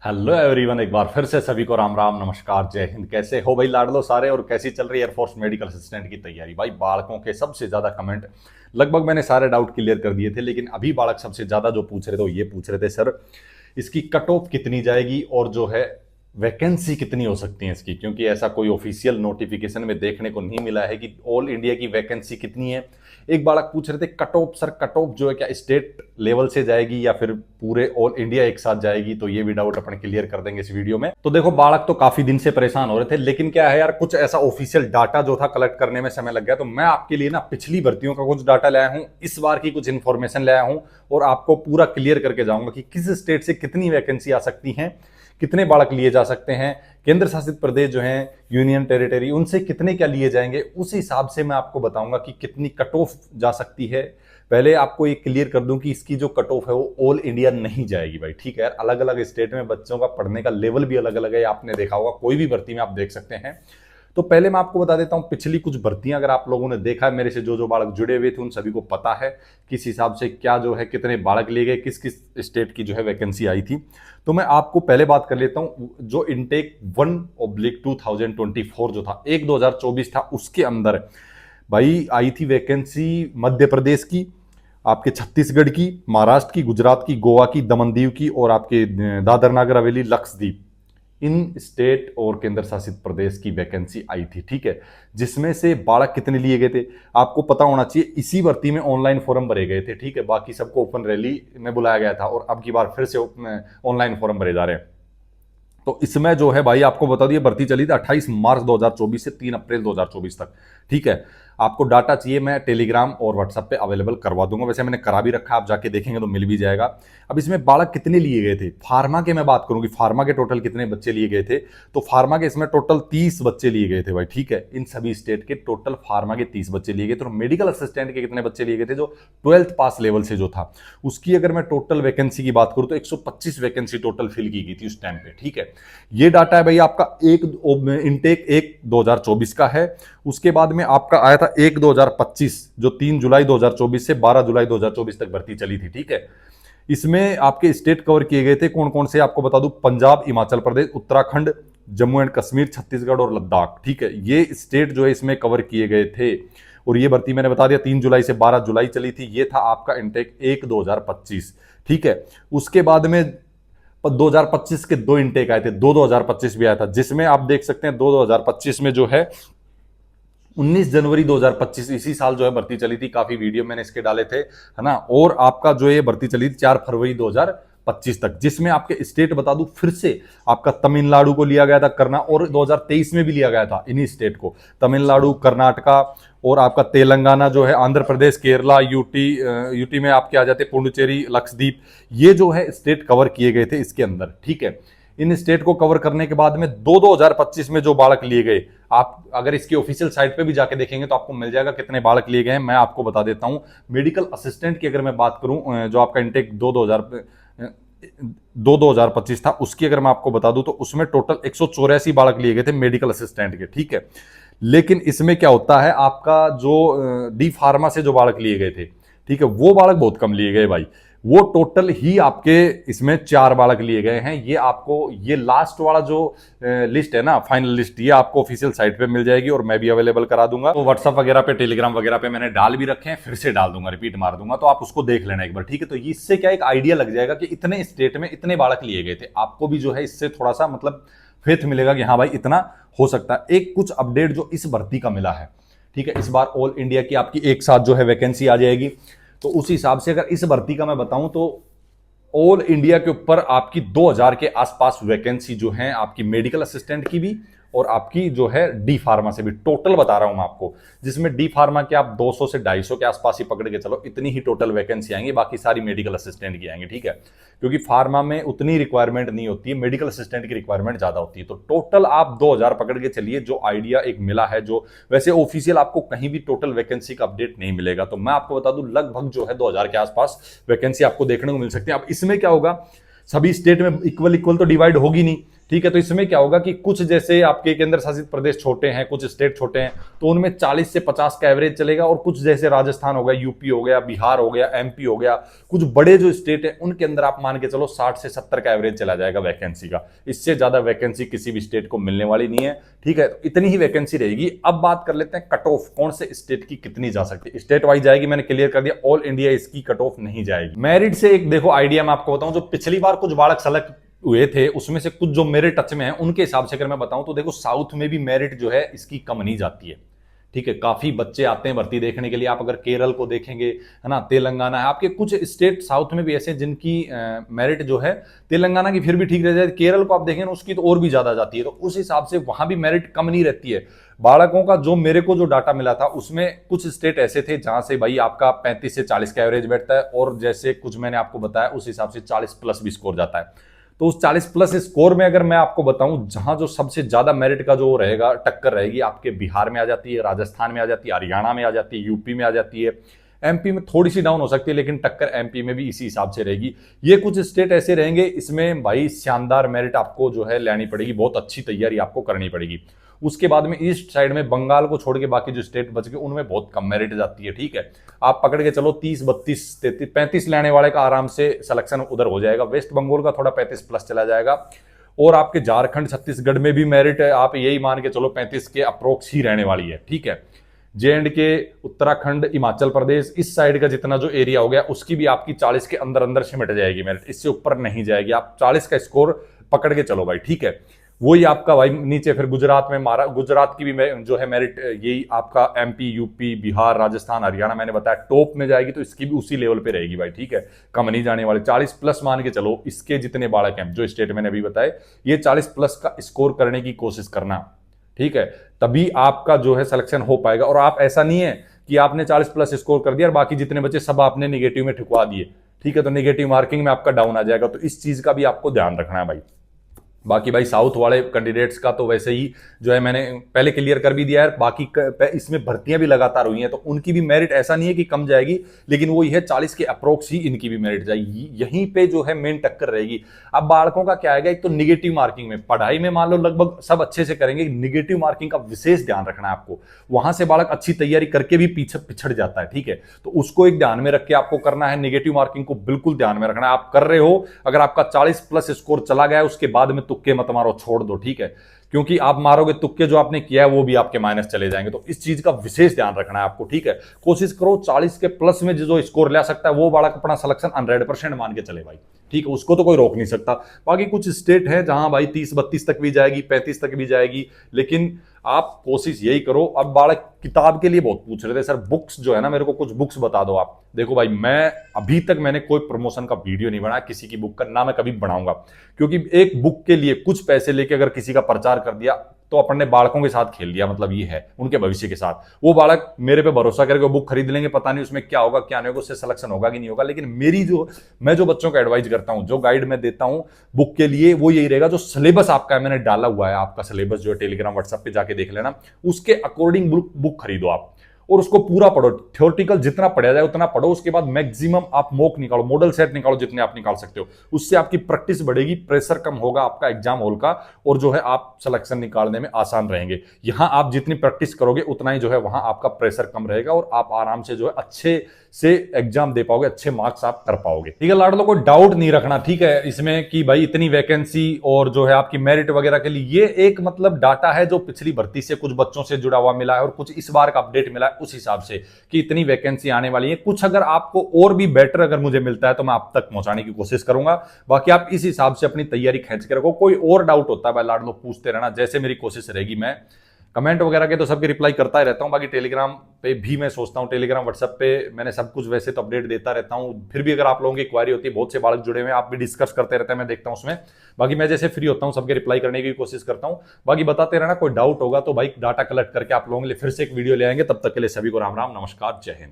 Hello everyone, एक बार फिर से सभी को राम राम नमस्कार जय हिंद। कैसे हो भाई लाडलो सारे, और कैसी चल रही है एयरफोर्स मेडिकल असिस्टेंट की तैयारी। भाई बालकों के सबसे ज्यादा कमेंट, लगभग मैंने सारे डाउट क्लियर कर दिए थे, लेकिन अभी बालक सबसे ज्यादा जो पूछ रहे थे वो ये पूछ रहे थे, सर इसकी कट ऑफ कितनी जाएगी और जो है वैकेंसी कितनी हो सकती है इसकी, क्योंकि ऐसा कोई ऑफिशियल नोटिफिकेशन में देखने को नहीं मिला है कि ऑल इंडिया की वैकेंसी कितनी है। एक बालक पूछ रहे थे cut off, sir cut off जो है क्या स्टेट लेवल से जाएगी या फिर पूरे ऑल इंडिया एक साथ जाएगी, तो ये भी डाउट अपन क्लियर कर देंगे इस वीडियो में। तो देखो बालक तो काफी दिन से परेशान हो रहे थे, लेकिन क्या है यार, कुछ ऐसा ऑफिशियल डाटा जो था कलेक्ट करने में समय लग गया, तो मैं आपके लिए ना पिछली भर्तियों का कुछ डाटा लाया हूं, इस बार की कुछ इंफॉर्मेशन लाया हूं और आपको पूरा क्लियर करके जाऊंगा कि किस स्टेट से कितनी वैकेंसी आ सकती है, कितने बालक लिए जा सकते हैं, केंद्र शासित प्रदेश जो हैं, यूनियन टेरिटरी, उनसे कितने क्या लिए जाएंगे, उस हिसाब से मैं आपको बताऊंगा कि कितनी कट ऑफ जा सकती है। पहले आपको ये क्लियर कर दूं कि इसकी जो कट ऑफ है वो ऑल इंडिया नहीं जाएगी भाई, ठीक है यार। अलग अलग स्टेट में बच्चों का पढ़ने का लेवल भी अलग अलग है, आपने देखा होगा, कोई भी भर्ती में आप देख सकते हैं। तो पहले मैं आपको बता देता हूं पिछली कुछ भर्तियां, अगर आप लोगों ने देखा है मेरे से, जो जो बालक जुड़े हुए थे उन सभी को पता है किस हिसाब से क्या जो है, कितने बालक लिए गए, किस किस स्टेट की जो है वैकेंसी आई थी। तो मैं आपको पहले बात कर लेता हूं, जो इनटेक 1/2024 जो था, 1/2024 था, उसके अंदर भाई आई थी वैकेंसी मध्य प्रदेश की, आपके छत्तीसगढ़ की, महाराष्ट्र की, गुजरात की, गोवा की, दमन दीव की और आपके दादर नागर हवेली, लक्षद्वीप, इन स्टेट और केंद्र शासित प्रदेश की वैकेंसी आई थी, ठीक है। जिसमें से बालक कितने लिए गए थे आपको पता होना चाहिए। इसी भर्ती में ऑनलाइन फॉर्म भरे गए थे, ठीक है, बाकी सबको ओपन रैली में बुलाया गया था और अब की बार फिर से ऑनलाइन फॉर्म भरे जा रहे हैं। तो इसमें जो है भाई आपको बता दिए, भर्ती चली थी 28 मार्च 2024 से 3 अप्रैल 2024 तक, ठीक है। आपको डाटा चाहिए, मैं टेलीग्राम और व्हाट्सएप पे अवेलेबल करवा दूंगा, वैसे मैंने करा भी रखा है, आप जाके देखेंगे तो मिल भी जाएगा। अब इसमें बालक कितने लिए गए थे, फार्मा के मैं बात करूंगी, फार्मा के टोटल कितने बच्चे लिए गए थे, तो फार्मा के इसमें टोटल 30 बच्चे लिए गए थे भाई, ठीक है। इन सभी स्टेट के टोटल फार्मा के 30 बच्चे लिए गए थे। तो मेडिकल असिस्टेंट के कितने बच्चे लिए गए थे, जो 12th पास लेवल से जो था, उसकी अगर मैं टोटल वैकेंसी की बात करूं तो 125 वैकेंसी टोटल फिल की गई थी उस टाइम पे, ठीक है। ये डाटा है भाई आपका एक इनटेक 1/2024 का है। उसके बाद में आपका आया था 1/2025, जो 3 जुलाई 2024 से 12 जुलाई 2024 तक भर्ती चली थी, ठीक है। इसमें आपके स्टेट कवर किए गए थे कौन कौन से आपको बता दूं, पंजाब, हिमाचल प्रदेश, उत्तराखंड, जम्मू एंड कश्मीर, छत्तीसगढ़ और लद्दाख, ठीक है। ये स्टेट जो है इसमें कवर किए गए थे। और ये भर्ती मैंने बता दिया 3 जुलाई से 12 जुलाई चली थी। ये था आपका इनटेक 1/2025, ठीक है। उसके बाद में 2025 के 2 इनटेक आए थे, 2025 भी आया था, जिसमें आप देख सकते हैं 2025 में जो है 19 जनवरी 2025 इसी साल जो है भर्ती चली थी। काफी वीडियो मैंने इसके डाले थे, है ना। और आपका जो ये भर्ती चली थी 4 फरवरी 2025 तक, जिसमें आपके स्टेट बता दूं फिर से, आपका तमिलनाडु को लिया गया था करना, और 2023 में भी लिया गया था इन्हीं स्टेट को, तमिलनाडु, कर्नाटका और आपका तेलंगाना जो है, आंध्र प्रदेश, केरला, यूटी में आपके आ जाते पुडुचेरी, लक्षद्वीप, ये जो है स्टेट कवर किए गए थे इसके अंदर, ठीक है। इन स्टेट को कवर करने के बाद में 2025 में जो बालक लिए गए, आप अगर इसकी ऑफिशियल साइट पे भी जाके देखेंगे तो आपको मिल जाएगा कितने बालक लिए गए हैं। मैं आपको बता देता हूं, मेडिकल असिस्टेंट की अगर मैं बात करूं, जो आपका इंटेक 2025 था, उसकी अगर मैं आपको बता दूं तो उसमें टोटल 184 बालक लिए गए थे मेडिकल असिस्टेंट के, ठीक है। लेकिन इसमें क्या होता है, आपका जो डी फार्मा से जो बालक लिए गए थे, ठीक है, वो बालक बहुत कम लिए गए भाई। वो टोटल ही आपके इसमें 4 बालक लिए गए हैं। ये आपको, ये लास्ट वाला जो लिस्ट है ना, फाइनल लिस्ट, ये आपको ऑफिशियल साइट पे मिल जाएगी और मैं भी अवेलेबल करा दूंगा। तो व्हाट्सएप वगैरह पे, टेलीग्राम वगैरह पे मैंने डाल भी रखे हैं, फिर से डाल दूंगा, रिपीट मार दूंगा, तो आप उसको देख लेना एक बार, ठीक है। तो इससे क्या एक आइडिया लग जाएगा कि इतने स्टेट में इतने बालक लिए गए थे, आपको भी जो है इससे थोड़ा सा मतलब फेथ मिलेगा कि हाँ भाई इतना हो सकता है। एक कुछ अपडेट जो इस भर्ती का मिला है, ठीक है, इस बार ऑल इंडिया की आपकी एक साथ जो है वैकेंसी आ जाएगी। तो उस हिसाब से अगर इस भर्ती का मैं बताऊं तो ऑल इंडिया के ऊपर आपकी 2000 के आसपास वैकेंसी जो है आपकी मेडिकल असिस्टेंट की भी और आपकी जो है डी फार्मा से भी, टोटल बता रहा हूं मैं आपको, जिसमें डी फार्मा के आप 200 से 250 के आसपास ही पकड़ के चलो, इतनी ही टोटल वैकेंसी आएंगी, बाकी सारी मेडिकल असिस्टेंट की आएंगी, ठीक है। क्योंकि फार्मा में उतनी रिक्वायरमेंट नहीं होती है, मेडिकल असिस्टेंट की रिक्वायरमेंट ज्यादा होती है। तो टोटल आप 2000 पकड़ के चलिए, जो आइडिया एक मिला है, जो वैसे ऑफिशियल आपको कहीं भी टोटल वैकेंसी का अपडेट नहीं मिलेगा। तो मैं आपको बता दूं लगभग जो है 2000 के आसपास वैकेंसी आपको देखने को मिल सकती है। अब इसमें क्या होगा, सभी स्टेट में इक्वल इक्वल तो डिवाइड होगी नहीं, ठीक है। तो इसमें क्या होगा कि कुछ जैसे आपके केंद्र शासित प्रदेश छोटे हैं, कुछ स्टेट छोटे हैं, तो उनमें 40 से 50 का एवरेज चलेगा, और कुछ जैसे राजस्थान हो गया, यूपी हो गया, बिहार हो गया, एमपी हो गया, कुछ बड़े जो स्टेट है उनके अंदर आप मान के चलो 60 से 70 का एवरेज चला जाएगा वैकेंसी का। इससे ज्यादा वैकेंसी किसी भी स्टेट को मिलने वाली नहीं है, ठीक है। तो इतनी ही वैकेंसी रहेगी। अब बात कर लेते हैं कट ऑफ, कौन से स्टेट की कितनी जा सकती है। स्टेट वाइज जाएगी, मैंने क्लियर कर दिया, ऑल इंडिया इसकी कट ऑफ नहीं जाएगी। मेरिट से एक देखो आइडिया मैं आपको बताऊं, जो पिछली बार कुछ बालक सेलेक्ट हुए थे उसमें से कुछ जो मेरे टच में है उनके हिसाब से अगर मैं बताऊं तो देखो साउथ में भी मेरिट जो है इसकी कम नहीं जाती है, ठीक है। काफी बच्चे आते हैं भर्ती देखने के लिए। आप अगर केरल को देखेंगे, है ना, तेलंगाना है, आपके कुछ स्टेट साउथ में भी ऐसे जिनकी मेरिट जो है तेलंगाना की फिर भी ठीक रह जाती है, केरल को आप देखें उसकी तो और भी ज्यादा जाती है। तो उस हिसाब से वहां भी मेरिट कम नहीं रहती है बालकों का। जो मेरे को जो डाटा मिला था उसमें कुछ स्टेट ऐसे थे जहां से भाई आपका 35 से 40 का एवरेज बैठता है, और जैसे कुछ मैंने आपको बताया उस हिसाब से 40 प्लस भी स्कोर जाता है। तो उस 40 प्लस स्कोर में अगर मैं आपको बताऊं, जहां जो सबसे ज्यादा मेरिट का जो रहेगा, टक्कर रहेगी, आपके बिहार में आ जाती है, राजस्थान में आ जाती है, हरियाणा में आ जाती है, यूपी में आ जाती है, एमपी में थोड़ी सी डाउन हो सकती है, लेकिन टक्कर एमपी में भी इसी हिसाब से रहेगी। ये कुछ स्टेट ऐसे रहेंगे, इसमें भाई शानदार मेरिट आपको जो है लेनी पड़ेगी, बहुत अच्छी तैयारी आपको करनी पड़ेगी। उसके बाद में ईस्ट साइड में बंगाल को छोड़ के बाकी जो स्टेट बच गए उनमें बहुत कम मेरिट जाती है, ठीक है। आप पकड़ के चलो 30, 32, 33, 35 लेने वाले का आराम से सिलेक्शन उधर हो जाएगा। वेस्ट बंगाल का थोड़ा 35 प्लस चला जाएगा, और आपके झारखंड छत्तीसगढ़ में भी मेरिट आप यही मान के चलो 35 के अप्रोक्स ही रहने वाली है, ठीक है। जे के, उत्तराखंड, हिमाचल प्रदेश, इस साइड का जितना जो एरिया हो गया उसकी भी आपकी 40 के अंदर अंदर सिमट जाएगी मेरिट, इससे ऊपर नहीं जाएगी। आप 40 का स्कोर पकड़ के चलो भाई, ठीक है। वही आपका भाई नीचे फिर गुजरात में मारा, गुजरात की भी जो है मेरिट यही आपका एमपी, यूपी, बिहार, राजस्थान, हरियाणा मैंने बताया टॉप में जाएगी, तो इसकी भी उसी लेवल पे रहेगी भाई, ठीक है। कम नहीं जाने वाले, 40 प्लस मान के चलो। इसके जितने बालक हैं जो स्टेट मैंने अभी बताए, ये 40 प्लस का स्कोर करने की कोशिश करना, ठीक है। तभी आपका जो है सिलेक्शन हो पाएगा। और आप ऐसा नहीं है कि आपने 40 प्लस स्कोर कर दिया और बाकी जितने बच्चे सब आपने निगेटिव में ठुकवा दिए, ठीक है, तो निगेटिव मार्किंग में आपका डाउन आ जाएगा। तो इस चीज का भी आपको ध्यान रखना है भाई। बाकी भाई साउथ वाले कैंडिडेट्स का तो वैसे ही जो है मैंने पहले क्लियर कर भी दिया है। बाकी इसमें भर्तियां भी लगातार हुई हैं, तो उनकी भी मेरिट ऐसा नहीं है कि कम जाएगी, लेकिन वो है 40 के अप्रोक्स ही इनकी भी मेरिट जाएगी। यहीं पे जो है मेन टक्कर रहेगी। अब बालकों का क्या आएगा, एक तो निगेटिव मार्किंग में, पढ़ाई में मान लो लगभग सब अच्छे से करेंगे, निगेटिव मार्किंग का विशेष ध्यान रखना है आपको। वहां से बालक अच्छी तैयारी करके भी पीछे पिछड़ जाता है, ठीक है। तो उसको एक ध्यान में रख के आपको करना है, निगेटिव मार्किंग को बिल्कुल ध्यान में रखना है। आप कर रहे हो, अगर आपका 40 प्लस स्कोर चला गया उसके बाद में तुक्के मत मारो, छोड़ दो, ठीक है। क्योंकि आप मारोगे तुक्के, जो आपने किया है वो भी आपके माइनस चले जाएंगे। तो इस चीज का विशेष ध्यान रखना है आपको, ठीक है। कोशिश करो 40 के प्लस में जो स्कोर ले सकता है वो बालक अपना सिलेक्शन 100% मान के चले भाई, ठीक है। उसको तो कोई रोक नहीं सकता। बाकी कुछ स्टेट है जहां भाई 30-32 तक भी जाएगी, 35 तक भी जाएगी, लेकिन आप कोशिश यही करो। अब बालक किताब के लिए बहुत पूछ रहे थे, सर बुक्स जो है ना, मेरे को कुछ बुक्स बता दो आप। देखो भाई, मैं अभी तक मैंने कोई प्रमोशन का वीडियो नहीं बनाया किसी की बुक का, ना मैं कभी बनाऊंगा, क्योंकि एक बुक के लिए कुछ पैसे लेके अगर किसी का प्रचार कर दिया तो अपन ने बालकों के साथ खेल दिया, मतलब ये है उनके भविष्य के साथ। वो बालक मेरे पे भरोसा करके बुक खरीद लेंगे, पता नहीं उसमें क्या होगा क्या नहीं होगा, उससे सिलेक्शन होगा कि नहीं होगा। लेकिन मैं जो बच्चों को एडवाइस करता हूं, जो गाइड मैं देता हूं बुक के लिए, वो यही रहेगा। जो सिलेबस आपका है, मैंने डाला हुआ है, आपका सिलेबस जो है टेलीग्राम व्हाट्सएप पे जाके देख लेना, उसके अकॉर्डिंग बुक खरीदो आप और उसको पूरा पढ़ो। थ्योरेटिकल जितना पढ़ा जाए उतना पढ़ो, उसके बाद मैक्सिमम आप मॉक निकालो, मॉडल सेट निकालो जितने आप निकाल सकते हो। उससे आपकी प्रैक्टिस बढ़ेगी, प्रेशर कम होगा आपका एग्जाम हॉल का, और जो है आप सिलेक्शन निकालने में आसान रहेंगे। यहां आप जितनी प्रैक्टिस करोगे उतना ही जो है वहां आपका प्रेशर कम रहेगा और आप आराम से जो है अच्छे से एग्जाम दे पाओगे, अच्छे मार्क्स आप कर पाओगे, ठीक है। लाडलो को डाउट नहीं रखना, ठीक है, इसमें कि भाई इतनी वैकेंसी और जो है आपकी मेरिट वगैरह के लिए, ये एक मतलब डाटा है जो पिछली भर्ती से कुछ बच्चों से जुड़ा हुआ मिला है और कुछ इस बार का अपडेट मिला है, उस हिसाब से कि इतनी वैकेंसी आने वाली है। कुछ अगर आपको और भी बेटर अगर मुझे मिलता है तो मैं आप तक पहुंचाने की कोशिश करूंगा। बाकी आप इस हिसाब से अपनी तैयारी खींच के रखो। कोई और डाउट होता है भाई लाडलो पूछते रहना, जैसे मेरी कोशिश रहेगी। मैं कमेंट वगैरह के तो सबके रिप्लाई करता ही रहता हूं। बाकी टेलीग्राम पे भी मैं सोचता हूं, टेलीग्राम व्हाट्सएप पे मैंने सब कुछ वैसे तो अपडेट देता रहता हूं। फिर भी अगर आप लोगों की क्वारी होती है, बहुत से बालक जुड़े हुए हैं, आप भी डिस्कस करते रहते हैं, मैं देखता हूं उसमें। बाकी मैं जैसे फ्री होता हूं सबके रिप्लाई करने की कोशिश करता हूं। बाकी बताते रहना, कोई डाउट होगा तो भाई डाटा कलेक्ट करके आप लोगों के लिए फिर से एक वीडियो ले आएंगे। तब तक के लिए सभी को राम राम, नमस्कार, जय हिंद।